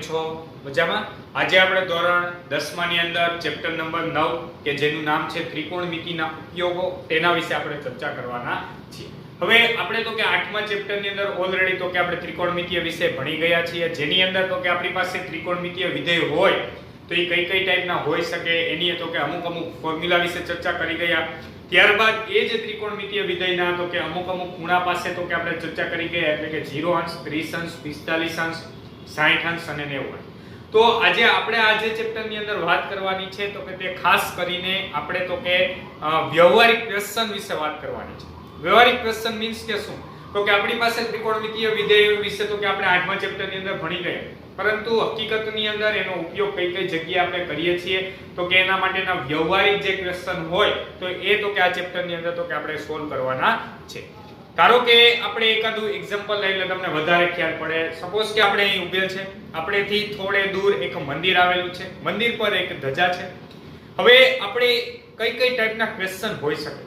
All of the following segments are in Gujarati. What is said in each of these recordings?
છો? મજામાં? આજે આપણે ધોરણ 10 ની અંદર ચેપ્ટર નંબર 9 કે જેનું નામ છે ત્રિકોણમિતિના ઉપયોગો તેના વિશે આપણે ચર્ચા કરવાના છીએ. હવે આપણે તો કે 8મા ચેપ્ટર ની અંદર ઓલરેડી તો કે આપણે ત્રિકોણમિતિય વિશે ભણી ગયા છીએ, જેની અંદર તો કે આપણી પાસે ત્રિકોણમિતિય વિધેય હોય તો એ કઈ કઈ ટાઈપના હોઈ શકે એની તો કે અમુક ફોર્મ્યુલા વિશે ચર્ચા કરી ગયા. ત્યારબાદ એ જે ત્રિકોણમિતિય વિધેયના તો કે અમુક ખૂણા પાસે તો કે આપણે ચર્ચા કરી ગયા, એટલે કે 0 અંશ, 30 અંશ, 45 અંશ, 60 અંશ અને 90 અંશ. તો આજે આપણે આ જે ચેપ્ટર ની અંદર વાત કરવાની છે તો કે તે ખાસ કરીને આપણે તો કે વ્યવહારિક ક્વેશ્ચન વિશે વાત કરવાની છે. વ્યવહારિક ક્વેશ્ચન મીન્સ કે શું? તો કે આપણી પાસે ત્રિકોણમિતિય વિધેયો વિશે તો કે આપણે 8મા ચેપ્ટર ની અંદર ભણી ગયા, પરંતુ હકીકતની અંદર એનો ઉપયોગ કઈ કઈ જગ્યાએ આપણે કરીએ છીએ તો કે એના માટેના વ્યવહારિક જે ક્વેશ્ચન હોય તો એ તો કે આ ચેપ્ટર ની અંદર તો કે આપણે સોલ્વ કરવાના છે. ધારો કે આપણે એકાદું એક્ઝામ્પલ લઈ લે, તમને વધારે ખ્યાલ પડે. સપોઝ કે આપણે અહીં ઊભેલ છે, આપણેથી થોડે દૂર એક મંદિર આવેલું છે, મંદિર પર એક ધજા છે. હવે આપણે કઈ કઈ ટાઈપના ક્વેશ્ચન હોઈ શકે?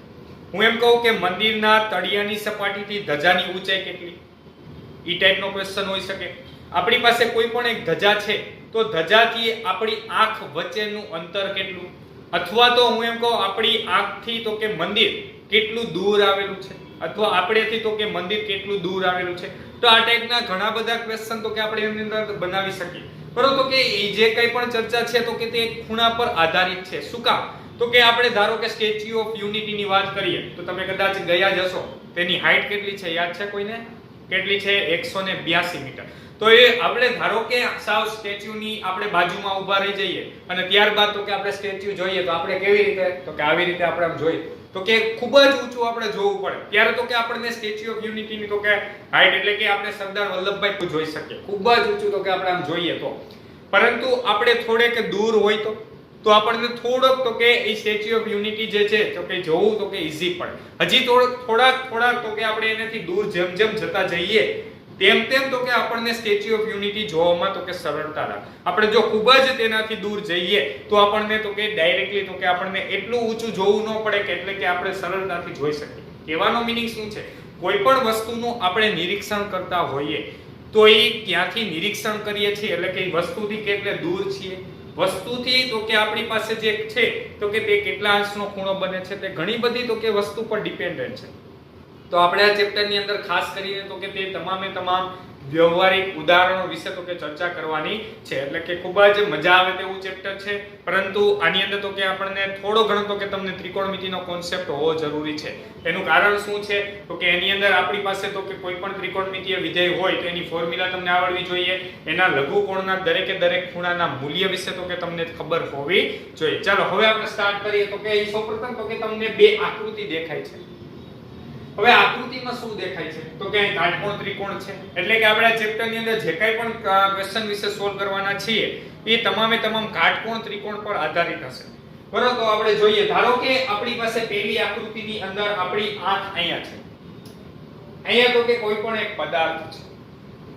હું એમ કહું કે મંદિરના તળિયાની સપાટીથી ધજાની ઊંચાઈ કેટલી, ઈ ટાઈપનો ક્વેશ્ચન હોઈ શકે. આપણી પાસે કોઈ પણ એક ધજા છે તો ધજાથી આપણી આંખ વચ્ચેનું અંતર કેટલું, અથવા તો હું એમ કહું આપણી આંખથી તો કે મંદિર કેટલું દૂર આવેલું છે, અથવા આપણેથી તો કે મંદિર કેટલું દૂર આવેલું છે. તો આ ટાઈપના ઘણા બધા ક્વેશ્ચન તો કે આપણે એની અંદર બનાવી શકીએ. પરંતુ કે એ જે કંઈ પણ ચર્ચા છે તો કે તે ખૂણા પર આધારિત છે. શું કામ? તો કે આપણે ધારો કે સ્ટેચ્યુ ઓફ યુનિટી ની વાત કરીએ તો તમે કદાચ ગયા જ હશો. તેની હાઈટ કેટલી છે યાદ છે કોઈને? કેટલી છે? 182 મીટર. તો એ આપણે ધારો કે સાવ સ્ટેચ્યુ ની આપણે બાજુમાં ઊભા રહી જઈએ અને ત્યારબાદ તો કે આપણે સ્ટેચ્યુ જોઈએ તો આપણે કેવી રીતે? તો કે આવી રીતે આપણે આમ જોઈએ તો કે ખૂબ જ ઊંચું આપણે જોવું પડે. ત્યારે તો કે આપણને સ્ટેચ્યુ ઓફ યુનિટી ની તો કે હાઈટ એટલે કે આપણે સરદાર વલ્લભભાઈ જોઈ શકીએ, ખૂબ જ ઊંચું તો કે આપણે આમ જોઈએ તો. પરંતુ આપણે થોડેક દૂર હોય તો આપણને થોડોક તો કે એ સ્ટેચ્યુ ઓફ યુનિટી જે છે તો કે જોવું તો કે ઈઝી પડે. હજી થોડાક તો કે આપણે એનાથી દૂર જેમ જેમ જતા જઈએ તેમ તો કે આપણને સ્ટેચ્યુ ઓફ યુનિટી જોવામાં તો કે સરળતા લાગે. આપણે જો ખૂબ જ તેનાથી દૂર જઈએ તો આપણને તો કે ડાયરેક્ટલી તો કે આપણને એટલું ઊંચું જોવું ન પડે કે એટલે કે આપણે સરળતાથી જોઈ શકીએ. કહેવાનો મીનિંગ શું છે? કોઈ પણ વસ્તુનું આપણે નિરીક્ષણ કરતા હોઈએ તો એ ક્યાંથી નિરીક્ષણ કરીએ છીએ, એટલે કે વસ્તુથી કેટલે દૂર છીએ, વસ્તુથી તો કે આપણી પાસે જે છે તો કે તે કેટલા અંશનો ખૂણો બને છે, તે ઘણી બધી તો કે વસ્તુ પર ડિપેન્ડન્ટ છે. તો આપણે આ ચેપ્ટર ની અંદર ખાસ કરીને તો કે તે તમામે તમામ વ્યવહારિક ઉદાહરણો વિશે તો કે ચર્ચા કરવાની છે. એટલે કે ખૂબ જ મજા આવે તેવું ચેપ્ટર છે, પરંતુ આની અંદર તો કે આપણને થોડો ઘણો તો કે તમને ત્રિકોણમિતિનો કોન્સેપ્ટ હોવો જરૂરી છે. એનું કારણ શું છે? તો કે એની અંદર આપણી પાસે તો કે કોઈ પણ ત્રિકોણમિતિય વિધેય હોય તો એની ફોર્મ્યુલા તમને આવડવી જોઈએ. એના લઘુકોણના દરેકે દરેક ખૂણાના મૂલ્ય વિશે તો કે તમને ખબર હોવી જોઈએ. ચાલો હવે આપણે સ્ટાર્ટ કરીએ. તો કે સૌપ્રથમ તો કે તમને બે આકૃતિ દેખાય છે. હવે આકૃતિમાં શું દેખાય છે? તો કે અહીં કાટકોણ ત્રિકોણ છે. એટલે કે આપણે આ ચેપ્ટર ની અંદર જે કંઈ પણ ક્વેશ્ચન વિશે સોલ્વ કરવાના છીએ એ તમામે તમામ કાટકોણ ત્રિકોણ પર આધારિત હશે. બરાબર? તો આપણે જોઈએ. ધારો કે આપણી પાસે પહેલી આકૃતિની અંદર આપણી આંખ અહીંયા છે, અહીંયા તો કે કોઈ પણ એક પદાર્થ છે.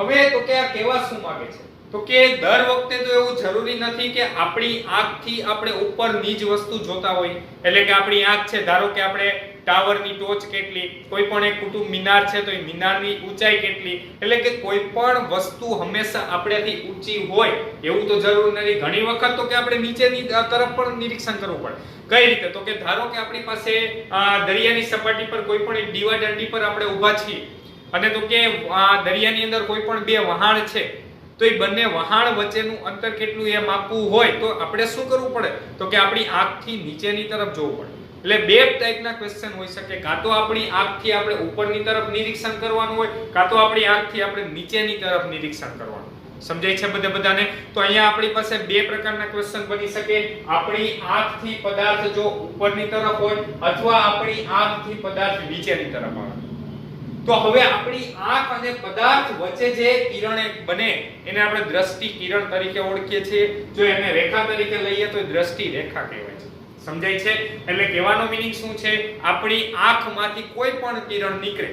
હવે તો કે આ કેવા શું માંગે છે? તો કે દર વખતે તો એવું જરૂરી નથી કે આપણી આંખથી આપણે ઉપરની જ વસ્તુ જોતા હોય. એટલે કે આપણી આંખ છે, ધારો કે આપણે ટાવરની ટોચ કેટલી, કોઈ પણ એક કુટુંબ મિનાર છે તો એ મિનારની ઊંચાઈ કેટલી, એટલે કે કોઈ પણ વસ્તુ હંમેશા આપણેથી ઊંચી હોય એવું તો જરૂર નથી. ઘણી વખત તો કે આપણે નીચેની તરફ પણ નિરીક્ષણ કરવું પડે. કઈ રીતે? તો કે ધારો કે આપણી પાસે દરિયાની સપાટી પર કોઈ પણ એક દીવા દાંડી પર આપણે ઊભા છીએ અને તો કે દરિયાની અંદર કોઈ પણ બે વહાણ છે તો એ બંને વહાણ વચ્ચેનું અંતર કેટલું એ માપવું હોય તો આપણે શું કરવું પડે? તો કે આપણી આંખથી નીચેની તરફ જોવું પડે. એટલે બે ટાઈપના ક્વેશ્ચન હોઈ શકે. કાં તો આપણી આંખથી આપણે ઉપરની તરફ નિરીક્ષણ કરવાનું હોય, કાં તો આપણી આંખથી આપણે નીચેની તરફ નિરીક્ષણ કરવાનું. સમજાય છે બધાને? તો અહીંયા આપણી પાસે બે પ્રકારના ક્વેશ્ચન બની શકે. આપણી આંખથી પદાર્થ જો ઉપરની તરફ હોય અથવા આપણી આંખથી પદાર્થ નીચેની તરફ આવે. તો હવે આપણી આંખ અને પદાર્થ વચ્ચે જે કિરણ બને એને આપણે દ્રષ્ટિ કિરણ તરીકે ઓળખીએ છીએ. જો એને રેખા તરીકે લઈએ તો દ્રષ્ટિ રેખા કહેવાય છે. સમજાય છે? એટલે કહેવાનો મીનિંગ શું છે? આપણી આંખમાંથી કોઈ પણ કિરણ નીકળે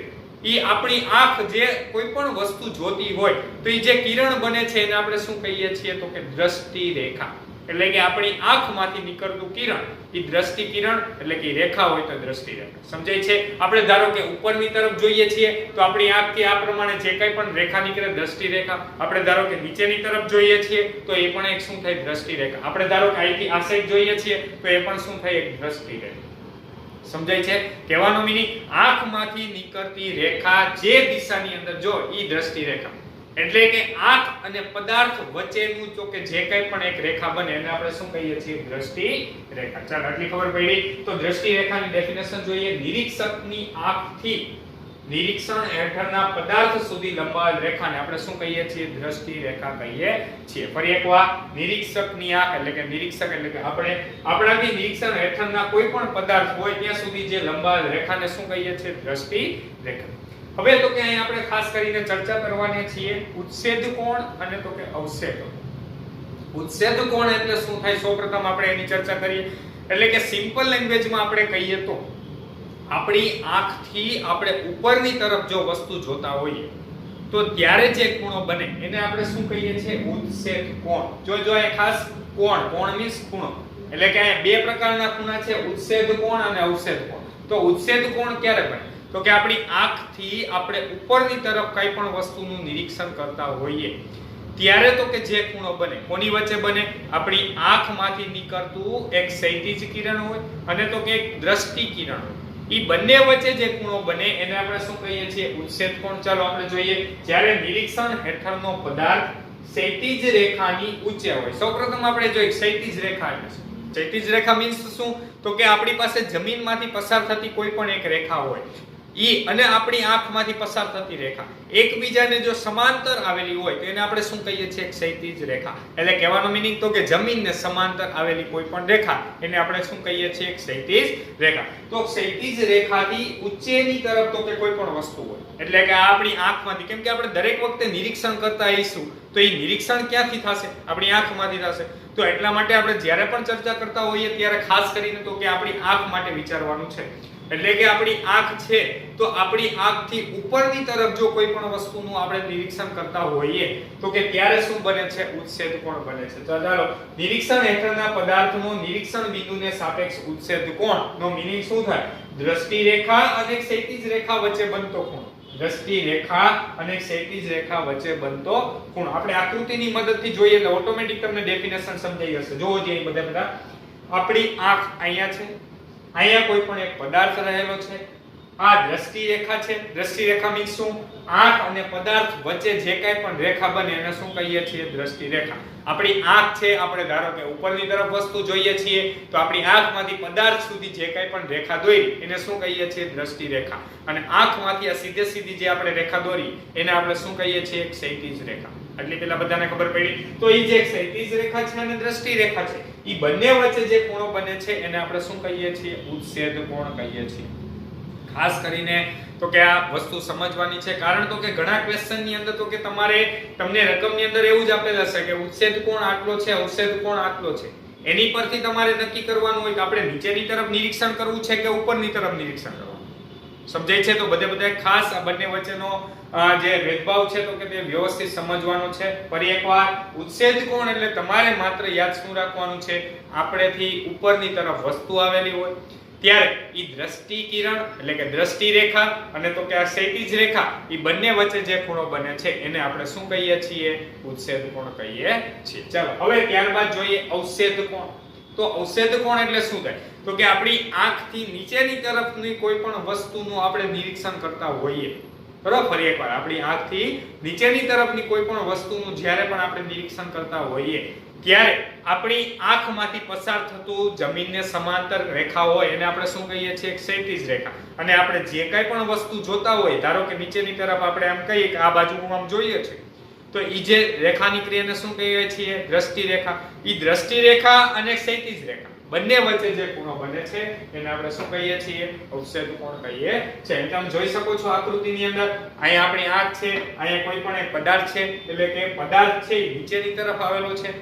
એ આપણી આંખ જે કોઈ પણ વસ્તુ જોતી હોય તો એ જે કિરણ બને છે એને આપણે શું કહીએ છીએ? તો કે દ્રષ્ટિ રેખા. એટલે કે આપણી આંખમાંથી નીકળતું કિરણ એ દ્રષ્ટિ કિરણ એટલે કે રેખા હોય તો દ્રષ્ટિ રેખા. સમજાય છે? આપણે ધારો કે ઉપરની તરફ જોઈએ છીએ તો આપણી આંખથી આ પ્રમાણે જે કંઈ પણ રેખા નીકળે દ્રષ્ટિ રેખા. આપણે ધારો કે નીચેની તરફ જોઈએ છીએ તો એ પણ એક શું થાય? દ્રષ્ટિ રેખા. આપણે ધારો કે અહીંથી આ સાઈડ જોઈએ છીએ તો એ પણ શું થાય? એક દ્રષ્ટિ રેખા. સમજાય છે? કહેવાનો મીનિંગ આંખમાંથી નીકળતી રેખા જે દિશાની અંદર જો ઈ દ્રષ્ટિ રેખા. એટલે કે આંખ અને પદાર્થ વચ્ચેનું તો કે જે કંઈ પણ એક રેખા બને એને આપણે શું કહીએ છીએ? દ્રષ્ટિ રેખા. ચાલો આટલી ખબર પડી. તો દ્રષ્ટિ રેખાની ડેફિનેશન જોઈએ. નિરીક્ષકની આંખથી નિરીક્ષણ હેઠળના પદાર્થ સુધી લંબાવેલ રેખાને આપણે શું કહીએ છીએ? દ્રષ્ટિ રેખા કહીએ છીએ. ફરી એકવાર, નિરીક્ષકની આંખ એટલે કે નિરીક્ષક એટલે કે આપણે આપણાથી નિરીક્ષણ હેઠળના કોઈ પણ પદાર્થ હોય ત્યાં સુધી જે લંબાવેલ રેખાને શું કહીએ છીએ? દ્રષ્ટિ રેખા. હવે તો કે અહીં આપણે ખાસ કરીને ચર્ચા કરવાની છીએ ઉચ્છેદ કોણ અને તો કે અવક્ષેદ કોણ. ઉચ્છેદ કોણ એટલે શું થાય? સૌપ્રથમ આપણે એની ચર્ચા કરીએ. એટલે કે સિમ્પલ લેંગ્વેજમાં આપણે કહીએ તો આપણી આંખથી આપણે ઉપરની તરફ જો વસ્તુ જોતા હોઈએ તો ત્યારે જે ખૂણો બને એને આપણે શું કહીએ છીએ? ઉચ્છેદ કોણ. જો એ ખાસ કોણ. કોણ મીન્સ ખૂણો. એટલે કે અહીંયા બે પ્રકારના ખૂણા છે, ઉચ્છેદ કોણ અને અવક્ષેદ કોણ. તો ઉચ્છેદ કોણ ક્યારે બને? તો કે આપણી આંખથી આપણે ઉપરની તરફ કઈ પણ વસ્તુનું નિરીક્ષણ કરતા હોઈએ ત્યારે તો કે જે ખૂણો બને કોની વચ્ચે બને? આપણી આંખમાંથી નીકળતું એક ક્ષૈતિજ કિરણ હોય અને તો કે એક દ્રષ્ટિ કિરણ હોય. ઈ બંને વચ્ચે જે ખૂણો બને એને આપણે શું કહીએ છીએ? ઉચ્છેદ કોણ. ચાલો આપણે જોઈએ. જ્યારે નિરીક્ષણ હેઠળનો પદાર્થ ક્ષૈતિજ રેખાની ઊંચે હોય. સૌપ્રથમ આપણે જોઈએ ક્ષૈતિજ રેખા એટલે શું? ક્ષૈતિજ રેખા મીન્સ શું? તો કે આપણી પાસે જમીનમાંથી પસાર થતી કોઈ પણ એક રેખા હોય ઈ અને આપણી આંખમાંથી પસાર થતી રેખા એકબીજાને જો સમાંતર આવેલી હોય તો એને આપણે શું કહીએ છીએ? ક્ષૈતિજ રેખા. એટલે કહેવાનો મીનિંગ તો કે જમીનને સમાંતર આવેલી કોઈ પણ રેખા એને આપણે શું કહીએ છીએ? ક્ષૈતિજ રેખા. તો ક્ષૈતિજ રેખાથી ઉચ્ચેની તરફ તો કે કોઈ પણ વસ્તુ હોય એટલે કે આપણી આંખમાંથી, કેમ કે આપણે દરેક વખતે નિરીક્ષણ કરતા આવીશું તો એ નિરીક્ષણ ક્યાંથી થશે? આપણી આંખમાંથી થશે. તો એટલા માટે આપણે જ્યારે પણ ચર્ચા કરતા હોઈએ ત્યારે ખાસ કરીને તો કે આપણી આંખ માટે વિચારવાનું છે. એટલે કે આપણી આંખ છે તો આપણી આંખથી ઉપરની તરફ જો કોઈ પણ વસ્તુનું આપણે નિરીક્ષણ કરતા હોઈએ તો કે ત્યારે શું બને છે? ઉચ્છેદ કોણ બને છે. તો ચાલો, નિરીક્ષણ હેઠળના પદાર્થનો નિરીક્ષણ બિંદુને સાપેક્ષ ઉચ્છેદ કોણનો મીનિંગ શું થાય? દ્રષ્ટિ રેખા અને ક્ષૈતિજ રેખા વચ્ચે બનતો ખૂણો. દ્રષ્ટિ રેખા અને ક્ષૈતિજ રેખા વચ્ચે બનતો ખૂણો. આપણે આકૃતિની મદદથી જોઈએ એટલે ઓટોમેટિક તમને ડેફિનેશન સમજાઈ જશે. જોવો જે બધા આપણી આંખ અહીંયા છે, અહીંયા કોઈ પણ એક પદાર્થ રહેલો છે, આ દ્રષ્ટિ રેખા છે. દ્રષ્ટિ રેખા મીન્સ શું? આંખ અને પદાર્થ વચ્ચે જે કાંઈ પણ રેખા બને એને શું કહીએ છીએ? દ્રષ્ટિ રેખા. આપણી આંખ છે, આપણે ધારો કે ઉપરની તરફ વસ્તુ જોઈએ છીએ તો આપણી આંખમાંથી પદાર્થ સુધી જે કાંઈ પણ રેખા દોરી એને શું કહીએ છીએ? દ્રષ્ટિ રેખા. અને આંખમાંથી આ સીધે સીધી જે આપણે રેખા દોરી એને આપણે શું કહીએ છીએ? ક્ષૈતિજ રેખા. એટલે પેલા બધાને ખબર પડી. તો એ જે ક્ષૈતિજ રેખા છે અને દ્રષ્ટિ રેખા છે ઈ બંને વચ્ચે જે ખૂણો બને છે એને આપણે શું કહીએ છીએ? ઉચ્છેદ કોણ કહીએ છીએ. ખાસ કરીને તો કે આ વસ્તુ સમજવાની છે, કારણ તો કે ઘણા ક્વેશ્ચન ની અંદર તો કે તમને રકમની અંદર એવું જ આપેલ હશે કે ઉચ્છેદ કોણ આટલો છે, અવક્ષેદ કોણ આટલો છે. એની પરથી તમારે નક્કી કરવાનું હોય કે આપણે નીચેની તરફ નિરીક્ષણ કરવું છે કે ઉપરની તરફ નિરીક્ષણ કરવું. સમજાય છે? તો બધે ખાસ આ બંને વચ્ચેનો જે ભેદભાવ છે તો કે તે વ્યવસ્થિત સમજવાનો છે. ફરી એકવાર, ઉચ્છેદ કોણ એટલે તમારે માત્ર યાદ શું રાખવાનું છે? આપણેથી ઉપરની તરફ વસ્તુ આવેલી હોય ત્યારે ઈ દ્રષ્ટિ કિરણ એટલે કે દ્રષ્ટિ રેખા અને તો કે આ ક્ષૈતિજ રેખા ઈ બંને વચ્ચે જે ખૂણો બને છે એને આપણે શું કહીએ છીએ? ઉચ્છેદ કોણ કહીએ છીએ. ચાલો હવે ત્યારબાદ જોઈએ અવક્ષેદ કોણ. તો અવક્ષેદ કોણ એટલે શું થાય? તો કે આપણી આંખથી નીચેની તરફની કોઈ પણ વસ્તુનું આપણે નિરીક્ષણ કરતા હોઈએ. બરોબર? ફરી એકવાર, આપણી આંખથી નીચેની તરફની કોઈ પણ વસ્તુનું જ્યારે પણ આપણે નિરીક્ષણ કરતા હોઈએ ત્યારે આપણી આંખમાંથી પસાર થતું જમીનને સમાંતર રેખા હોય એને આપણે શું કહીએ છીએ? ક્ષૈતિજ રેખા. અને આપણે જે કાંઈ પણ વસ્તુ જોતા હોય, ધારો કે નીચેની તરફ આપણે એમ કહીએ કે આ બાજુ આમ જોઈએ છે તો ઈ જે રેખા નીકળી એને શું કહીએ છીએ? દ્રષ્ટિ રેખા. ઈ દ્રષ્ટિ રેખા અને ક્ષૈતિજ રેખા બંને વચ્ચે જે ખૂણો બને છે એને આપણે શું કહીએ છીએ? અવક્ષેદ કોણ કહીએ છીએ. તમે જોઈ શકો છો આકૃતિની અંદર અહીંયા આપણી આંખ છે, અહીંયા કોઈ પણ એક પદાર્થ છે એટલે કે પદાર્થ છે નીચેની તરફ આવેલો છે.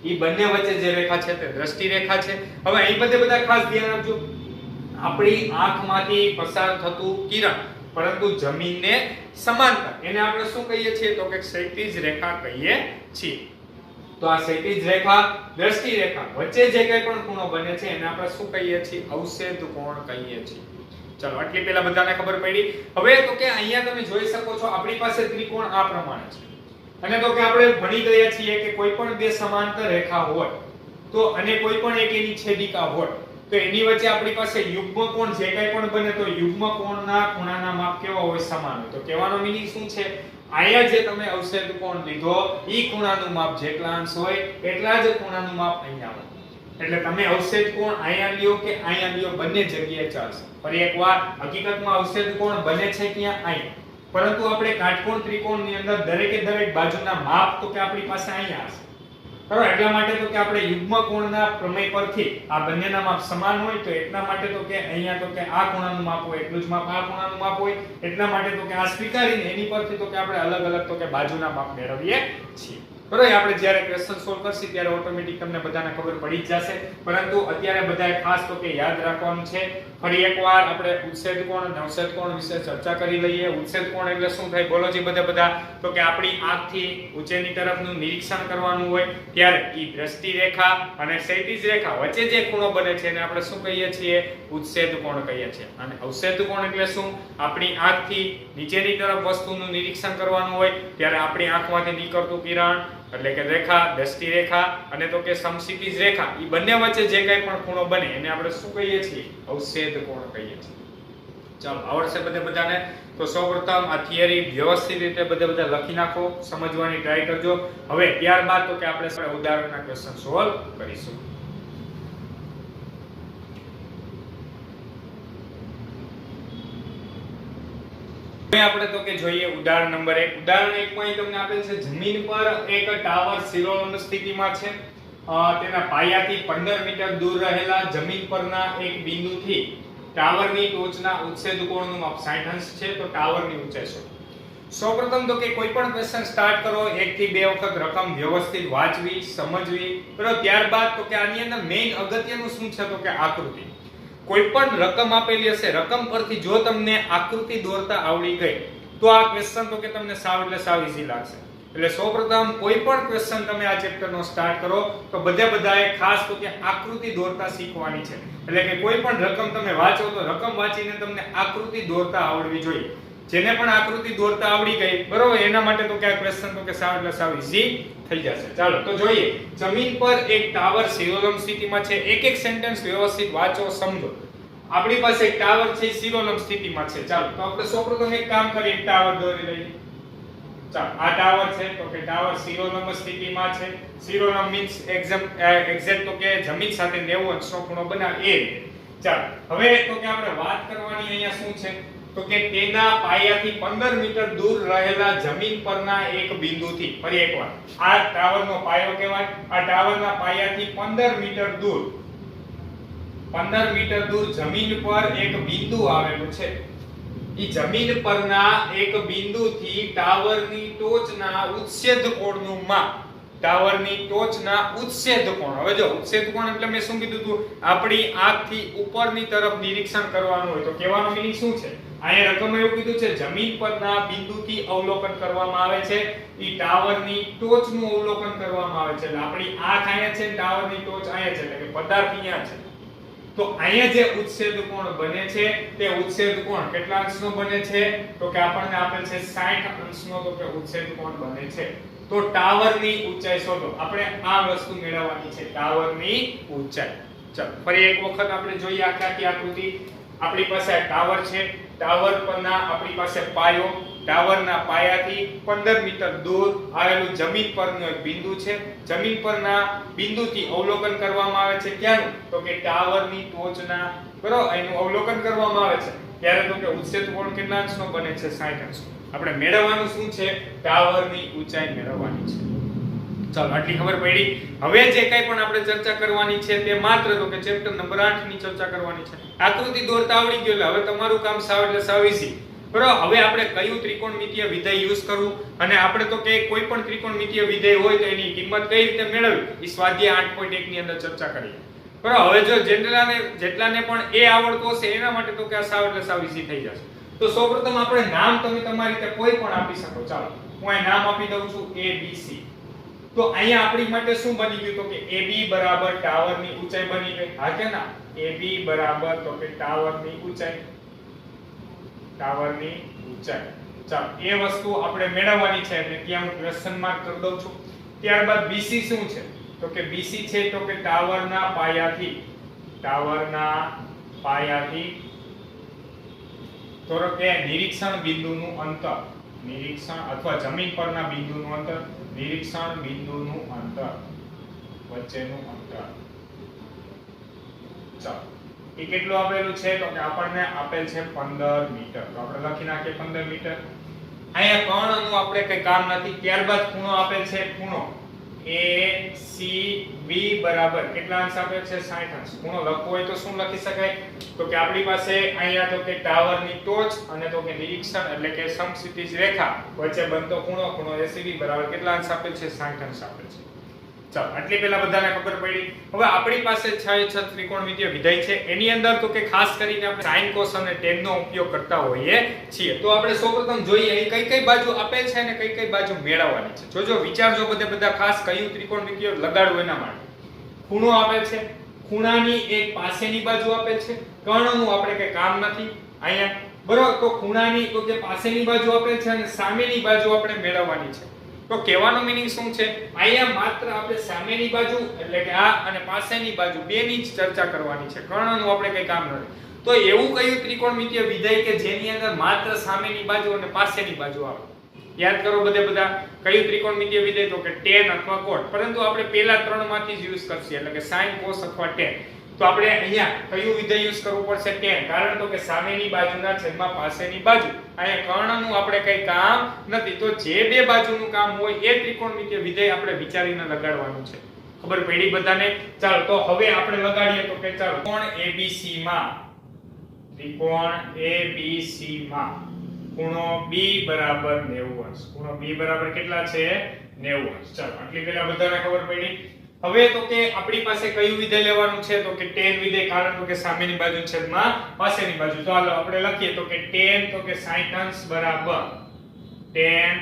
ઈ બંને વચ્ચે જે રેખા છે તે દ્રષ્ટિ રેખા છે. હવે અહીં બધા ખાસ ધ્યાન આપજો. આપણી આંખમાંથી પસાર થતું કિરણ પરંતુ જમીનને સમાંતર એને આપણે શું કહીએ છીએ? તો કે ક્ષૈતિજ રેખા કહીએ છીએ. તો આ ક્ષૈતિજ રેખા દ્રષ્ટિ રેખા વચ્ચે જે કંઈ પણ ખૂણો બને છે એને આપણે શું કહીએ છીએ અવક્ષેપ કોણ કહીએ છીએ ચલો આટલી પહેલા બધાને ખબર પડી હવે તો કે અહીંયા તમે જોઈ શકો છો આપણી પાસે ત્રિકોણ આ પ્રમાણે છે અને તો કે આપણે ભણી ગયા છીએ કે કોઈ પણ બે સમાંતર રેખા હોય તો અને કોઈ પણ એક એની છેદિકા હોય તો એની વચ્ચે આપણી પાસે યુગ્મ કોણ જે કંઈ પણ બને તો યુગ્મ કોણના ખૂણાના માપ કેવા હોય સમાન હોય તો કહેવાનો મીનિંગ શું છે આયા જે તમે અવક્ષેપ કોણ લીધો ઈ ખૂણાનું માપ જેટલા અંશ હોય એટલા જ ખૂણાનું માપ અહીંયા હોય એટલે તમે અવક્ષેપ કોણ અહીંયા લ્યો કે અહીંયા લ્યો બંને જગ્યાએ ચાલશે ફરી એકવાર હકીકતમાં અવક્ષેપ કોણ બને છે ક્યાં અહીંયા પરંતુ આપણે કાટકોણ ત્રિકોણની અંદર દરેકે દરેક બાજુના માપ તો કે આપણી પાસે અહીંયા હશે બરાબર એટલા માટે તો કે આપણે યુગ્મ કોણના પ્રમેય પરથી આ બંનેના માપ સમાન હોય તો એટલા માટે તો કે અહીંયા તો કે આ ખૂણાનું માપ હોય એટલું જ માપ આ ખૂણાનું માપ હોય એટલા માટે તો કે આ સ્વીકારીને એની પરથી તો કે આપણે અલગ અલગ તો કે બાજુના માપ મેળવીએ છીએ બરાબર આપણે જ્યારે ક્વેશ્ચન સોલ્વ કરશી ત્યારે ઓટોમેટિક તમને બધાને ખબર પડી જ જશે પરંતુ અત્યારે બધાએ ખાસ તો કે યાદ રાખવાનું છે ફરી એકવાર આપણે ઉત્સેદ કોણ અને અવક્ષેપ કોણ વિશે ચર્ચા કરી લઈએ ઉત્સેદ કોણ એટલે શું થાય બોલો જી બધા તો કે આપણી આંખથી ઊંચેની તરફનું નિરીક્ષણ કરવાનું હોય ત્યારે ઈ દ્રષ્ટિ રેખા અને ક્ષૈતિજ રેખા વચ્ચે જે ખૂણો બને છે એને આપણે શું કહીએ છીએ ઉત્સેદ કોણ કહીએ છીએ અને અવક્ષેપ કોણ એટલે શું આપણી આંખથી નીચેની તરફ વસ્તુનું નિરીક્ષણ કરવાનું હોય ત્યારે આપણી આંખમાંથી નીકળતું કિરણ એટલે કે રેખા દ્રષ્ટિ રેખા અને તો કે સમક્ષિતિજ રેખા ઈ બંને વચ્ચે જે કંઈ પણ ખૂણો બને એને આપણે શું કહીએ છીએ અવક્ષેપ કોણ કહીએ છીએ ચાલો આવડશે બધાને તો સૌપ્રથમ આ થિયરી વ્યવસ્થિત રીતે બધા લખી નાખો સમજવાની ટ્રાય કરજો હવે ત્યારબાદ તો કે આપણે ઉદાહરણના ક્વેશ્ચન સોલ્વ કરીશું હવે આપણે તો કે જોઈએ ઉદાહરણ નંબર 1 ઉદાહરણ 1 માં તમને આપેલ છે જમીન પર એક ટાવર શિરોલંબ સ્થિતિમાં છે તેના પાયાથી 15 મીટર દૂર રહેલા જમીન પરના એક બિંદુથી ટાવરની ટોચના ઉત્સેદ કોણનું માપ 60 અંશ છે તો ટાવરની ઊંચાઈ શું સૌપ્રથમ તો કે કોઈ પણ ક્વેશ્ચન સ્ટાર્ટ કરો એક થી બે વખત રકમ વ્યવસ્થિત વાંચવી સમજવી બરાબર ત્યારબાદ તો કે આની અંદર મેઈન અગત્યનું શું છે તો કે આકૃતિ કોઈ પણ રકમ આપેલી હશે રકમ પરથી જો તમને આકૃતિ દોરતા આવડી ગઈ તો આ ક્વેશ્ચન તો કે તમને સાવ એટલે સાવ ઈઝી લાગશે એટલે સૌપ્રથમ કોઈ પણ ક્વેશ્ચન તમે આ ચેપ્ટરનો સ્ટાર્ટ કરો તો બધાએ ખાસ તો કે આકૃતિ દોરતા શીખવાની છે એટલે કે કોઈ પણ રકમ તમે વાંચો તો રકમ વાંચીને તમને આકૃતિ દોરતા આવડવી જોઈએ જેને પણ આકૃતિ દોરતા આવડી ગઈ બરોબર એના માટે તો કે આ ક્વેશ્ચન તો કે સાવ એટલે સાવ ઈઝી થઈ જશે ચાલો તો જોઈએ જમીન પર એક ટાવર શિરોલંબ સ્થિતિમાં છે એક સેન્ટેન્સ વ્યવસ્થિત વાંચો સમજો આપણી પાસે એક ટાવર છે શિરોલંબ સ્થિતિમાં છે ચાલો તો આપણે સૌપ્રથમ એક કામ કરીએ ટાવર દોરી લઈએ ચાલો આ ટાવર છે તો કે ટાવર શિરોલંબ સ્થિતિમાં છે શિરોલંબ મીન્સ એક્ઝેક્ટ તો કે જમીન સાથે 90 અંશનો ખૂણો બનાવે એ ચાલો હવે તો કે આપણે વાત કરવાની અહીંયા શું છે તો કે તેના પાયાથી 15 મીટર દૂર રહેલા જમીન પરના એક બિંદુથી ફરી એકવાર આ ટાવરનો પાયો કહેવાય આ ટાવરના પાયાથી 15 મીટર દૂર જમીન પર એક બિંદુ આવેલું છે ઈ જમીન પરના એક બિંદુથી ટાવરની ટોચના ઉત્સેદ કોણનું માપ ટાવરની ટોચના ઉત્સેદ કોણ હવે જો ઉત્સેદ કોણ એટલે મેં શું કીધું હતું આપણી આંખથી ઉપરની તરફ નિરીક્ષણ કરવાનું હોય તો કહેવાનો મીનિંગ શું છે અહીંયા રકમ એવું કીધું છે જમીન પરના બિંદુથી અવલોકન કરવામાં આવે છે ઈ ટાવરની ટોચનું અવલોકન કરવામાં આવે છે એટલે આપણી આંખ અહીંયા છે ટાવરની ટોચ અહીંયા છે એટલે કે પદાર્થ અહીંયા છે તો અહીંયા જે ઉત્સેદ કોણ બને છે તે ઉત્સેદ કોણ કેટલા અંશનો બને છે તો કે આપણને આપેલ છે 60 અંશનો તો કે ઉત્સેદ કોણ બને છે તો ટાવરની ઊંચાઈ શોધો આપણે આ વસ્તુ મેળવવાની છે ટાવરની ઊંચાઈ ચાલો ફરી એક વખત આપણે જોઈએ આખી આકૃતિ આપણી પાસે આ ટાવર છે ટાવર પરના આપણી પાસે પાયો ટાવરના પાયાથી 15 મીટર દૂર આવેલું જમીન પરનું એક બિંદુ છે જમીન પરના બિંદુથી અવલોકન કરવામાં આવે છે ક્યાંનું તો કે ટાવરની ટોચના બરાબર એનું અવલોકન કરવામાં આવે છે ત્યારે તો કે ઉત્સેદ કોણ કેટલા અંશનો બને છે 60 અંશનો આપણે મેળવવાનું શું છે ટાવરની ઊંચાઈ મેળવવાની છે ચાલો આટલી ખબર પડી હવે જે કંઈ પણ આપણે ચર્ચા કરવાની છે તે માત્ર તો કે ચેપ્ટર નંબર 8 ની ચર્ચા કરવાની છે આકૃતિ દોરતા આવડી ગયું એટલે હવે તમારું કામ સાવ એટલે સાવ ઈઝી બરાબર હવે આપણે કયું ત્રિકોણમિતીય વિધેય યુઝ કરવું અને આપણે તો કે કોઈ પણ ત્રિકોણમિતીય વિધેય હોય તો એની કિંમત કઈ રીતે મેળવવી એ સ્વાધ્યાય 8.1 ની અંદર ચર્ચા કરીએ બરાબર હવે જો જેટલાને પણ એ આવડતું હશે એના માટે તો કે આ સાવ એટલે સાવ ઈઝી થઈ જશે તો સૌપ્રથમ આપણે નામ તમે તમારી રીતે કોઈ પણ આપી શકો ચાલો હું અહીં નામ આપી દઉં છું A B C તો અહીંયા આપણી માટે શું બની ગયું તો કે AB બરાબર ટાવરની ઊંચાઈ બની ગઈ હા કે ના AB બરાબર તો કે ટાવરની ઊંચાઈ ચાલો એ વસ્તુ આપણે મેળવવાની છે એટલે ત્યાં હું ક્વેશ્ચન માર્ક કરી દઉં છું ત્યારબાદ BC શું છે તો કે BC છે તો કે ટાવરના પાયાથી તો કે નિરીક્ષણ બિંદુનું અંતર નિરીક્ષણ અથવા જમીન પરના બિંદુનું અંતર નિરીક્ષણ બિંદુનું અંતર વચ્ચેનું અંતર ચાલો એ કેટલું આપેલું છે તો કે આપણને આપેલ છે 15 મીટર તો આપણે લખી નાખીએ 15 મીટર અહીંયા કર્ણનું આપણે કઈ કામ નથી ત્યારબાદ ખૂણો આપેલ છે ખૂણો ACB બરાબર કેટલા અંશ આપેલ છે 60 અંશ ખૂણો લખવો હોય તો શું લખી શકાય તો કે આપણી પાસે અહીંયા તો કે ટાવરની ટોચ અને તો કે નિરીક્ષણ એટલે કે સમક્ષિતિજ રેખા વચ્ચે બનતો ખૂણો ACB બરાબર કેટલા અંશ આપેલ છે 60 અંશ આપેલ છે ચાલો આટલી પહેલા બધાને ખબર પડી હવે આપણી પાસે 6 ત્રિકોણમિતિય વિધેય છે એની અંદર તો કે ખાસ કરીને આપણે sin cos અને tan નો ઉપયોગ કરતા હોઈએ છીએ તો આપણે સૌપ્રથમ જોઈએ અહીં કઈ બાજુ આપેલ છે અને કઈ બાજુ મેળવવાની છે જોજો વિચારજો બધા ખાસ કયું ત્રિકોણમિતિય લગાડવું એના માટે ખૂણો આપેલ છે ખૂણાની એક પાસેની બાજુ આપેલ છે કર્ણનું આપણે કઈ કામ નથી અહીંયા બરોબર તો ખૂણાની તો કે પાસેની બાજુ આપેલ છે અને સામેની બાજુ આપણે મેળવવાની છે તો કહેવાનો મીનિંગ શું છે અહીંયા માત્ર આપણે સામેની બાજુ એટલે કે આ અને પાસેની બાજુ બેની જ ચર્ચા કરવાની છે કર્ણનું આપણે કઈ કામ નથી તો એવું કયું ત્રિકોણમિતિય વિધેય કે જેની અંદર માત્ર સામેની બાજુ અને પાસેની બાજુ આવે યાદ કરો બધા કયું ત્રિકોણમિતિય વિધેય તો કે tan અથવા cot પરંતુ આપણે પહેલા ત્રણમાંથી જ યુઝ કરશું એટલે કે sin cos અથવા tan તો આપણે અહીંયા કયું વિધેય યુઝ કરવું પડશે tan કારણ તો કે સામેની બાજુના છેદમાં પાસેની બાજુ અહીંયા કર્ણનું આપણે કઈ કામ નથી તો જે બે બાજુનું કામ હોય એ ત્રિકોણમિતિય વિધેય આપણે વિચારીને લગાડવાનું છે ખબર પડી બધાને ચાલો તો હવે આપણે લગાડીએ તો કે ચાલો ત્રિકોણ ABC માં ખૂણો B બરાબર 90 અંશ ખૂણો B બરાબર કેટલા છે 90 અંશ ચાલો આટલી પહેલા બધાને ખબર પડી હવે તો કે આપણી પાસે કયું વિધેય લેવાનું છે તો કે tan વિધેય કારણ તો કે સામેની બાજુ છેદમાં પાસેની બાજુ તો હાલો આપણે લખીએ તો કે tan તો કે 60 અંશ બરાબર tan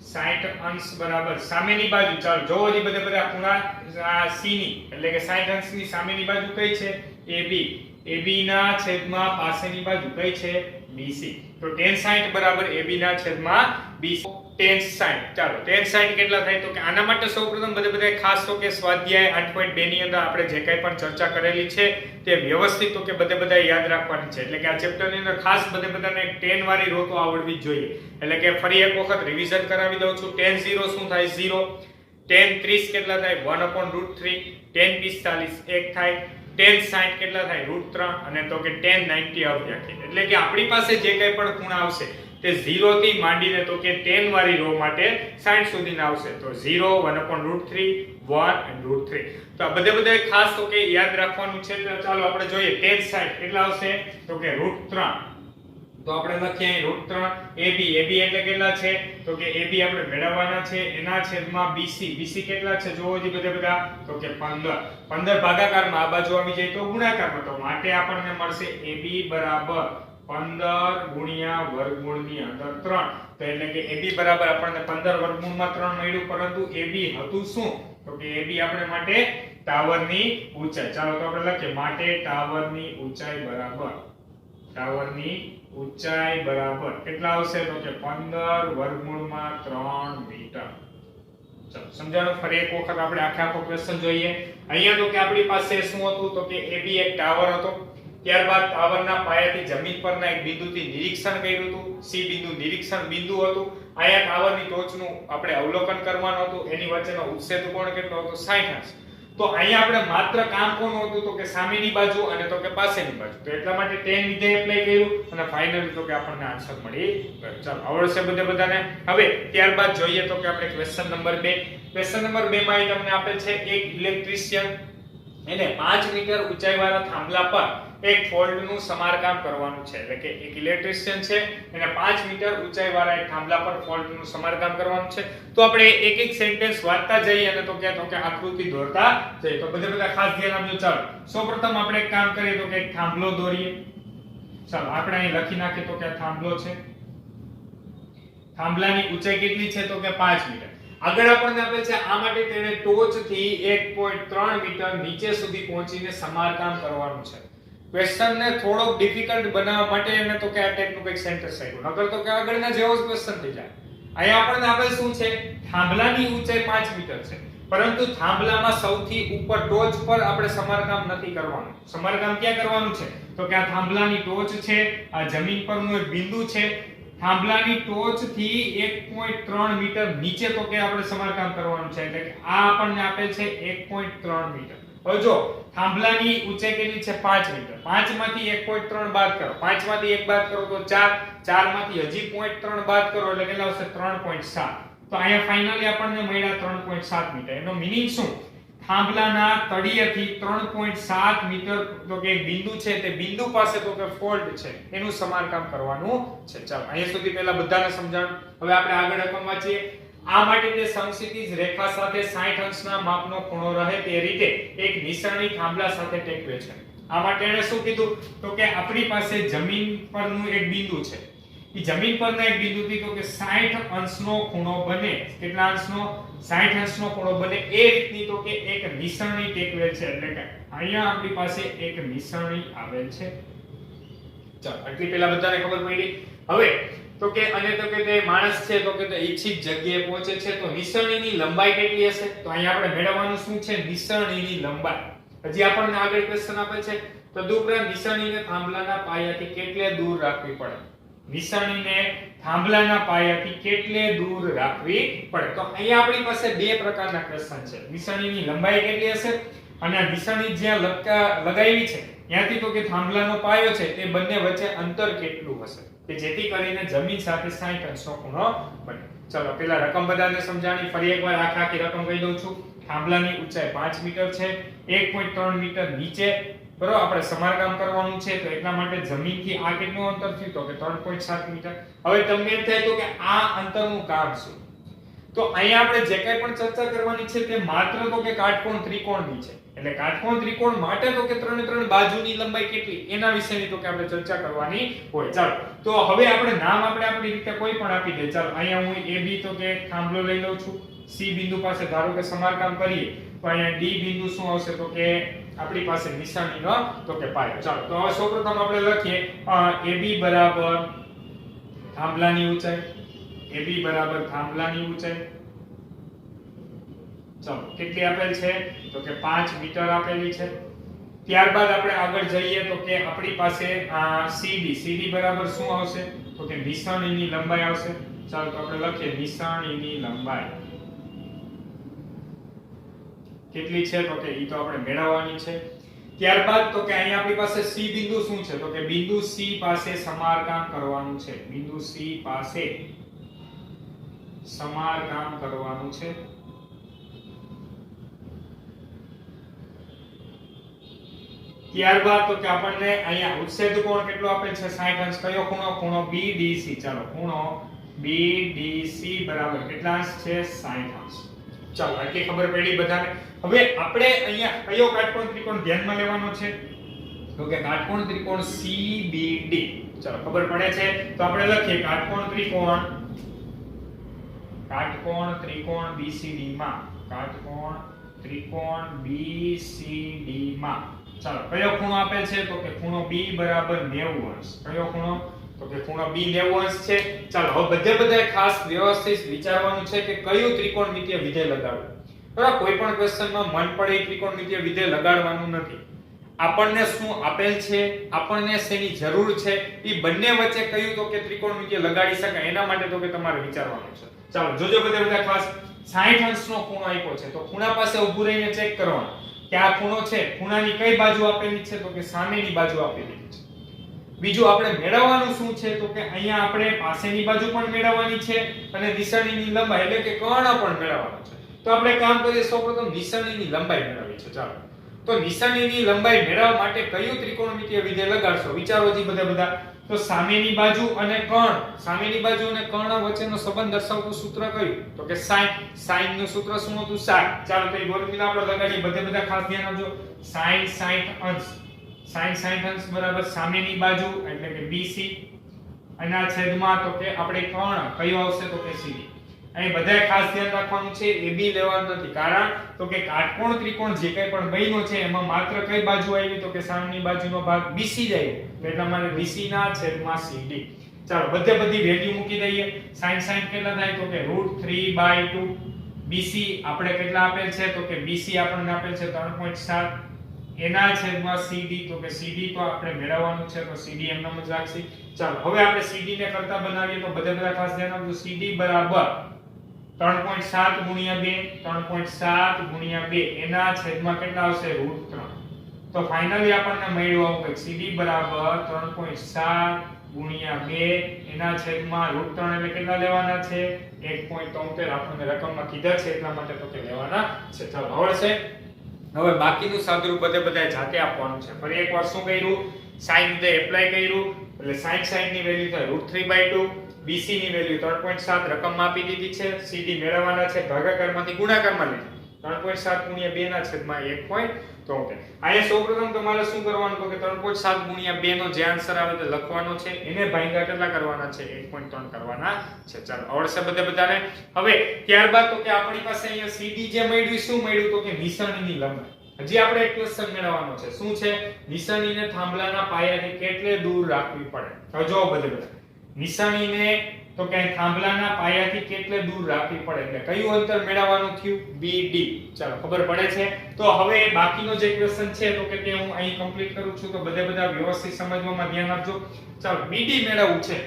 60 અંશ બરાબર સામેની બાજુ ચાલો જોવો જી બધા ખૂણા C ની એટલે કે 60 અંશની સામેની બાજુ કઈ છે AB ના છેદમાં પાસેની બાજુ કઈ છે BC તો tan 60 બરાબર AB ના છેદમાં BC tan 60 ચાલો tan 60 કેટલા થાય તો કે આના માટે સૌપ્રથમ બધા ખાસ તો કે સ્વાધ્યાય 8.2 ની અંદર આપણે જે કંઈ પણ ચર્ચા કરેલી છે તે વ્યવસ્થિત તો કે બધા યાદ રાખવાની છે એટલે કે આ ચેપ્ટર ની અંદર ખાસ બધાને tan વાળી રો તો આવડવી જ જોઈએ એટલે કે ફરી એક વખત રિવિઝન કરાવી દઉં છું tan 0 શું થાય 0 tan 30 કેટલા થાય 1/√3 tan 45 1 થાય tan 60 કેટલા થાય √3 અને તો કે tan 90 અવ્યાખ્ય એટલે કે આપણી પાસે જે કંઈ પણ ખૂણા આવશે તે 0 થી માંડીને તો કે tan વાળી રો માટે 60 સુધીના આવશે તો 0 1/√3 1 and √3 તો આ બધા ખાસ તો કે યાદ રાખવાનું છે તો ચાલો આપણે જોઈએ tan 60 કેટલા આવશે તો કે √3 તો આપણે લખીએ √3 AB એટલે કેટલા છે તો કે AB આપણે મેળવવાના છે એના છેદમાં BC કેટલા છે જોવો જી બધા તો કે 15 ભાગાકારમાં આ બાજુ આવી જાય તો ગુણાકારમાં તો માટે આપણને મળશે AB બરાબર 15 ગુણ્યા વર્ગમૂળની અંદર 3 તો એટલે કે AB બરાબર આપણને 15 વર્ગમૂળમાં 3 મળ્યું પરંતુ AB હતું શું તો કે AB આપણે માટે ટાવરની ઊંચાઈ ચાલો તો આપણે લખીએ માટે ટાવરની ઊંચાઈ બરાબર કેટલા આવશે તો કે 15 વર્ગમૂળમાં 3 મીટર ચાલો સમજાણું ફરી એક વખત આપણે આખો ક્વેશ્ચન જોઈએ અહીંયા તો કે આપણી પાસે શું હતું તો કે AB એક ટાવર હતો ત્યારબાદ ટાવરના પાયાથી જમીન પરના એક બિંદુથી નિરીક્ષણ કર્યું હતું C બિંદુ નિરીક્ષણ બિંદુ હતું અહીંયા ટાવરની ટોચનું આપણે અવલોકન કરવાનું હતું એની વચ્ચેનો ઉચ્છેદ કોણ કેટલો હતો 60 અંશ તો અહીંયા આપણે માત્ર કામ કોનું હતું તો કે સામેની બાજુ અને તો કે પાસેની બાજુ તો એટલા માટે tan વિધેય એપ્લાય કર્યું અને ફાઇનલી તો કે આપણને આન્સર મળી ગયો ચાલો આવડશે બધાને હવે ત્યારબાદ જોઈએ તો કે આપણે ક્વેશ્ચન નંબર 2 માં તમને આપેલ છે એક ઇલેક્ટ્રિશિયન એને 5 મીટર ઊંચાઈવાળા થાંભલા પર એક ફોલ્ટનું સમારકામ કરવાનું છે એટલે કે એક ઇલેક્ટ્રિશિયન છે એને 5 મીટર ઊંચાઈવાળા એક થાંભલા પર ફોલ્ટનું સમારકામ કરવાનું છે તો આપણે એક સેન્ટેન્સ વાંચતા જઈએ અને તો કે આકૃતિ દોરતા જઈએ તો બધા ખાસ ધ્યાન આપજો ચાલો સૌપ્રથમ આપણે એક કામ કરીએ તો કે એક થાંભલો દોરીએ ચાલો આપણે અહીં લખી નાખીએ તો કે આ થાંભલો છે થાંભલાની ઊંચાઈ કેટલી છે તો કે 5 મીટર આગળ આપણને આપેલ છે આ માટે તેણે ટોચથી 1.3 મીટર નીચે સુધી પહોંચીને સમારકામ કરવાનું છે. ક્વેશ્ચન ને થોડોક ડિફિકલ્ટ બનાવવા માટે એને તો કે આ ટાઈપનું કંઈક સેન્ટેન્સ આપ્યું, નકર તો કે આગળના જેવો જ ક્વેશ્ચન થઈ જાય. અહીંયા આપણને આપેલ શું છે, થાંભલાની ઊંચાઈ 5 મીટર છે, પરંતુ થાંભલામાં સૌથી ઉપર ટોચ પર આપણે સમારકામ નથી કરવાનું. સમારકામ ક્યાં કરવાનું છે, તો કે આ થાંભલાની ટોચ છે, આ જમીન પરનું એક બિંદુ છે, થાંભલાની ટોચથી 1.3 મીટર નીચે તો કે આપણે સમારકામ કરવાનું છે. એટલે કે આ આપણને આપેલ છે 1.3 મીટર. હવે જો થાંભલાની ઊંચાઈ કેટલી છે, 5 મીટર. 5 માંથી 1.3 બાદ કરો, 5 માંથી 1 બાદ કરો તો 4, 4 માંથી હજી 0.3 બાદ કરો એટલે કેટલા આવશે, 3.7. તો અહીંયા ફાઇનલી આપણને મળ્યા 3.7 મીટર. એનો મીનિંગ શું, થાંભલાના તળિયેથી 3.7 મીટર તો કે એક બિંદુ છે, તે બિંદુ પાસે તો કે ફોલ્ટ છે, એનું સમારકામ કરવાનું છે. ચાલો અહીંયા સુધી પહેલા બધાને સમજાણ. હવે આપણે આગળ રકમ વાંચીએ. આ માટે તે સમક્ષિતિજ રેખા સાથે 60 અંશના માપનો ખૂણો રહે તે રીતે એક નિસરણી થાંભલા સાથે ટેકવે છે. આ માટે એને શું કીધું, તો કે આપણી પાસે જમીન પરનું એક બિંદુ છે, એ જમીન પરના એક બિંદુથી તો કે 60 અંશનો ખૂણો બને. કેટલા અંશનો, 60 અંશનો ખૂણો બને એ રીતની તો કે એક નિસરણી ટેકવેલ છે. એટલે કે અહીંયા આપણી પાસે એક નિસરણી આવેલ છે. ચાલો આટલી પહેલા બધાને ખબર પડી. હવે તો કે અને તો કે તે માણસ છે તો કે તે ઈચ્છિત જગ્યાએ પહોંચે છે, તો નિસરણીની લંબાઈ કેટલી હશે, તો અહીંયા આપણે મેળવવાનું શું છે, નિસરણીની લંબાઈ. હજી આપણને આગળ ક્વેશ્ચન આપે છે, તદુપરાંત નિસરણીને થાંભલાના પાયાથી કેટલે દૂર રાખવી પડે. નિસરણીને થાંભલાના પાયાથી કેટલે દૂર રાખવી પડે. તો અહીંયા આપણી પાસે બે પ્રકારના ક્વેશ્ચન છે, નિસરણીની લંબાઈ કેટલી હશે અને નિસરણી જ્યાં લગાવી છે ત્યાંથી તો કે થાંભલાનો પાયો છે તે બંને વચ્ચે અંતર કેટલું હશે, કે જેથી કરીને જમીન સાથે 60 અંશનો ખૂણો બને. ચલો પહેલા રકમ બધાને સમજાણી, ફરી એકવાર આખી રકમ કહી દઉં છું. થાંભલાની ઊંચાઈ 5 મીટર છે, 1.3 મીટર નીચે બરોબર આપણે સમારકામ કરવાનું છે, તો એટલા માટે જમીનથી આ કેટલું અંતર થયું, તો કે 3.7 મીટર. હવે તમને એમ થાય તો કે આ અંતરનું કામ શું, તો અહીંયા આપણે જે કંઈ પણ ચર્ચા કરવાની છે તે માત્ર તો કે કાટકોણ ત્રિકોણની છે. એટલે કાટકોણ ત્રિકોણ માટે તો કે ત્રણે બાજુની લંબાઈ કેટલી એના વિશેની તો કે આપણે ચર્ચા કરવાની હોય. ચાલો તો હવે આપણે નામ આપણે આપણી રીતે કોઈ પણ આપી દે. ચાલો અહીંયા હું AB તો કે થાંભલો લઈ લઉં છું, C બિંદુ પાસે ધારો કે સમારકામ કરીએ તો અહીંયા D બિંદુ શું આવશે, તો કે આપણી પાસે નિશાનીનો તો કે પાયો. ચાલો તો હવે સૌપ્રથમ આપણે લખીએ AB બરાબર થાંભલાની ઊંચાઈ, AB બરાબર થાંભલાની ઊંચાઈ. ચાલો કેટલી આપેલ છે, તો કે 5 મીટર આપેલી છે. ત્યારબાદ આપણે આગળ જઈએ તો કે આપણી પાસે CD બરાબર શું આવશે, તો કે નિશાનીની લંબાઈ આવશે. ચાલો તો આપણે લખીએ નિશાનીની લંબાઈ કેટલી છે, તો કે ઈ તો આપણે મેળવવાની છે. ત્યારબાદ તો કે અહીંયા આપણી પાસે C બિંદુ શું છે, તો કે બિંદુ C પાસે સમારકામ કરવાનું છે. બિંદુ C પાસે સમારકામ કરવાનું છે. ત્યારબાદ તો કે આપણને અહીંયા ઉચ્છેદ કોણ કેટલો આપેલ છે, 60 અંશ. કયો ખૂણો, ખૂણો BDC. ચાલો ખૂણો BDC બરાબર કેટલા અંશ છે, 60 અંશ. ચાલો આટલી ખબર પડી બધાને. હવે આપણે અહીંયા કયો કાટકોણ ત્રિકોણ ધ્યાનમાં લેવાનો છે, તો કે કાટકોણ ત્રિકોણ CBD. ચાલો ખબર પડે છે તો આપણે લખીએ કાટકોણ ત્રિકોણ BCD માં, કાટકોણ ત્રિકોણ BCD માં. ચાલો કયો ખૂણો આપેલ છે, તો કે ખૂણો B બરાબર 90 અંશ. કયો ખૂણો, તો કે ખૂણો B 90 અંશ છે. ચાલો હવે બધે ખાસ વ્યવસ્થિત વિચારવાનું છે કે કયું ત્રિકોણમિતીય વિધેય લગાડવું. બરાબર કોઈ પણ ક્વેશ્ચનમાં મન પડે એ ત્રિકોણમિતીય વિધેય લગાડવાનું નથી. આપણને શું આપેલ છે, આપણને શેની જરૂર છે, એ બંને વચ્ચે કયું તો કે ત્રિકોણમિતીય લગાડી શકાય એના માટે તો કે તમારે વિચારવાનું છે. ચાલો જોજો બધા ખાસ 60 અંશનો ખૂણો આપ્યો છે, તો ખૂણા પાસે ઊભું રહીને ચેક કરવાનું કે આ ખૂણો છે, ખૂણાની કઈ બાજુ આપેલી છે, તો કે સામેની બાજુ આપેલી છે. બીજું આપણે મેળવવાનું શું છે, તો કે અહીંયા આપણે પાસેની બાજુ પણ મેળવવાની છે અને નિશાનીની લંબાઈ એટલે કે કર્ણ પણ મેળવવાનો છે. તો આપણે કામ કરીએ સૌપ્રથમ નિશાનીની લંબાઈ મેળવવી છે. ચાલો તો નિશાનીની લંબાઈ મેળવવા માટે કયું ત્રિકોણમિતીય વિધેય લગાડશો, વિચારો જી બધા. તો સામેની બાજુ અને કર્ણ, સામેની બાજુ અને કર્ણ વચ્ચેનો સંબંધ દર્શાવતું સૂત્ર કયું, તો કે sin. sin નું સૂત્ર શું હતું, 60. ચાલો તો એ ફોર્મ્યુલા આપણે લગાડીએ. બધા ખાસ ધ્યાન આપજો. sin 60 અંશ, sin 60 અંશ બરાબર સામેની બાજુ એટલે કે BC અને આ છેદમાં તો કે આપણે કર્ણ કયો આવશે, તો કે CD. અહીં બધાએ ખાસ ધ્યાન રાખવાનું છે AB લેવાનું નથી, કારણ તો કે કાટકોણ ત્રિકોણ જે કંઈ પણ બન્યો છે એમાં માત્ર કઈ બાજુ આવી તો કે સામેની બાજુનો ભાગ BC જ આવ્યો, એટલે અમારે BC ના છેદમાં CD. ચાલો બધી વેલ્યુ મૂકી દઈએ. sin કેટલા થાય તો કે √3/2. BC આપણે કેટલા આપેલ છે તો કે BC આપણને આપેલ છે 3.7, એના છેદમાં CD તો કે CD તો આપણે મેળવવાનું છે તો CD એમનામ જ રાખશી. ચાલો હવે આપણે CD ને કરતા બનાવીએ તો બધા ખાસ ધ્યાન આપજો. CD બરાબર 3.7 ગુણ્યા 2, 3.7 ગુણ્યા 2 એના છેદમાં કેટલા આવશે √3. તો ફાઇનલી આપણને મળ્યું આવું કંઈક CD બરાબર 3.7 ગુણ્યા 2 એના છેદમાં √3 એટલે કેટલા લેવાના છે 1.73 આપણને રકમમાં કીધા છે એટલા માટે તો કે લેવાના છે. ચાલો આવડશે. હવે બાકીનું સાદુરૂપ બધાએ જાતે આપવાનું છે. ફરી એકવાર શું કર્યું, sin ને એપ્લાય કર્યું એટલે sin ની વેલ્યુ થાય √3/2, BC ની વેલ્યુ 3.7 રકમમાં આપી દીધી છે, CD મેળવવાના છે ભાગાકારમાંથી ગુણાકારમાં લઈ 3.7 ગુણ્યા 2 ના છેદમાં 1.73. અહીંયા સૌપ્રથમ તમારે શું કરવાનું તો કે 3.7 ગુણ્યા 2 નો જે આન્સર આવે તે લખવાનો છે, એને ભાગ્યા કેટલા કરવાના છે 1.3 કરવાના છે. ચાલો આવડશે બધાને. હવે ત્યારબાદ તો કે આપણી પાસે અહીંયા CD જે મળ્યું શું મળ્યું તો કે નિશાનીની લંબાઈ. હજી આપણે એક ક્વેશ્ચન મેળવવાનો છે. શું છે, નિશાનીને થાંભલાના પાયાથી કેટલે દૂર રાખવી પડે. હવે જો બધા નિશાનીને તો કે થાંભલાના પાયાથી કેટલે દૂર રાખવી પડે એટલે કયું અંતર મેળવવાનું થયું BD. ચાલો ખબર પડે છે. તો હવે બાકીનો જે ક્વેશ્ચન છે તો કે તે હું અહીં કમ્પ્લીટ કરું છું, તો બધા વ્યવસ્થિત સમજવામાં ધ્યાન આપજો. ચાલો BD મેળવવું છે,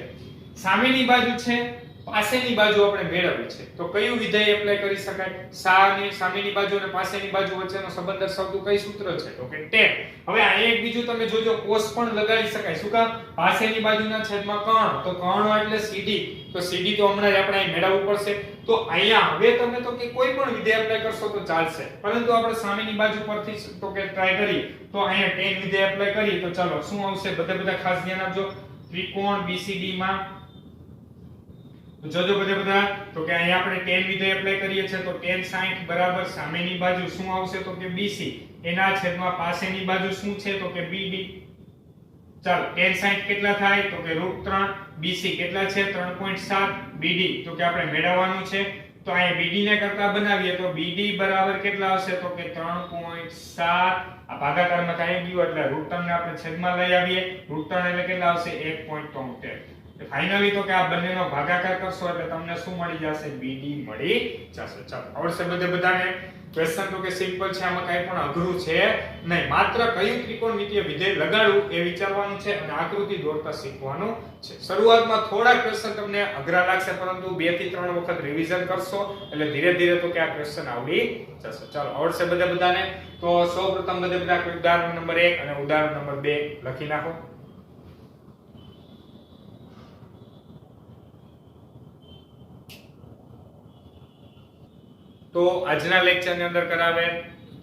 સામેની બાજુ છે, પાસેની બાજુ આપણે મેળવવી છે, તો કયું વિધેય એપ્લાય કરી શકાય? સામેની બાજુ અને પાસેની બાજુ વચ્ચેનો સંબંધ દર્શાવતું કઈ સૂત્ર છે તો કે tan. હવે અહીંયા એક બીજું તમે જોજો cos પણ લગાડી શકાય. શું કામ? પાસેની બાજુના છેદમાં કર્ણ, તો કર્ણ એટલે CD, તો CD તો હમણાં જ આપણે અહીં મેળવવું પડશે. તો અહીંયા હવે તમે તો કે કોઈ પણ વિધેય એપ્લાય કરશો તો ચાલશે, પરંતુ આપણે સામેની બાજુ પરથી તો કે ટ્રાય કરીએ તો અહીંયા tan વિધેય એપ્લાય કરીએ તો ચાલો શું આવશે બધા ખાસ ધ્યાન આપજો. ત્રિકોણ BCD માં જોજો બધા તો કે અહીંયા આપણે tan વિધેય એપ્લાય કરીએ છે તો tan 60 બરાબર સામેની બાજુ શું આવશે તો કે BC, એના છેદમાં પાસેની બાજુ શું છે તો કે BD. ચાલો tan 60 કેટલા થાય તો કે √3, BC કેટલા છે 3.7, BD તો કે આપણે મેળવવાનું છે, તો અહીંયા BD ને કરતા બનાવીએ તો BD બરાબર કેટલા આવશે તો કે 3.7, આ ભાગાકારમાં કાઈ ગયું એટલે √3 ને આપણે છેદમાં લઈ આવીએ, √3 એટલે કેટલા આવશે 1.73. ફાઇનલી તો કે આ બંનેનો ભાગાકાર કરશો એટલે તમને શું મળી જશે BD મળી જશે. ચાલો આવડશે બધાને. ક્વેશ્ચન તો કે સિમ્પલ છે, આમાં કાઈ પણ અઘરું છે નહીં, માત્ર કયું ત્રિકોણમિતીય વિધેય લગાડવું એ વિચારવાનું છે અને આકૃતિ દોરતા શીખવાનું છે. શરૂઆતમાં થોડા ક્વેશ્ચન તમને અઘરા લાગશે, પરંતુ 2 થી 3 વખત રિવિઝન કરશો એટલે ધીરે ધીરે તો કે આ ક્વેશ્ચન આવડી જશે. ચાલો આવડશે બધાને. તો સૌપ્રથમ બધા ઉદાહરણ નંબર 1 અને ઉદાહરણ નંબર 2 લખી નાખો. તો આજના લેક્ચરની અંદર કરાવે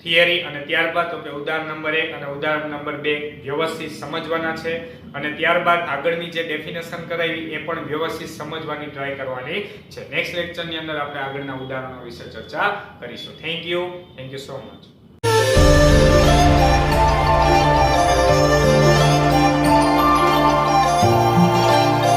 થિયરી અને ત્યારબાદ તો કે ઉદાહરણ નંબર 1 અને ઉદાહરણ નંબર 2 વ્યવસ્થિત સમજવાના છે, અને ત્યારબાદ આગળની જે ડેફિનેશન કરાવી એ પણ વ્યવસ્થિત સમજવાની ટ્રાય કરવાની છે. નેક્સ્ટ લેક્ચરની અંદર આપણે આગળના ઉદાહરણો વિશે ચર્ચા કરીશું. Thank you so much.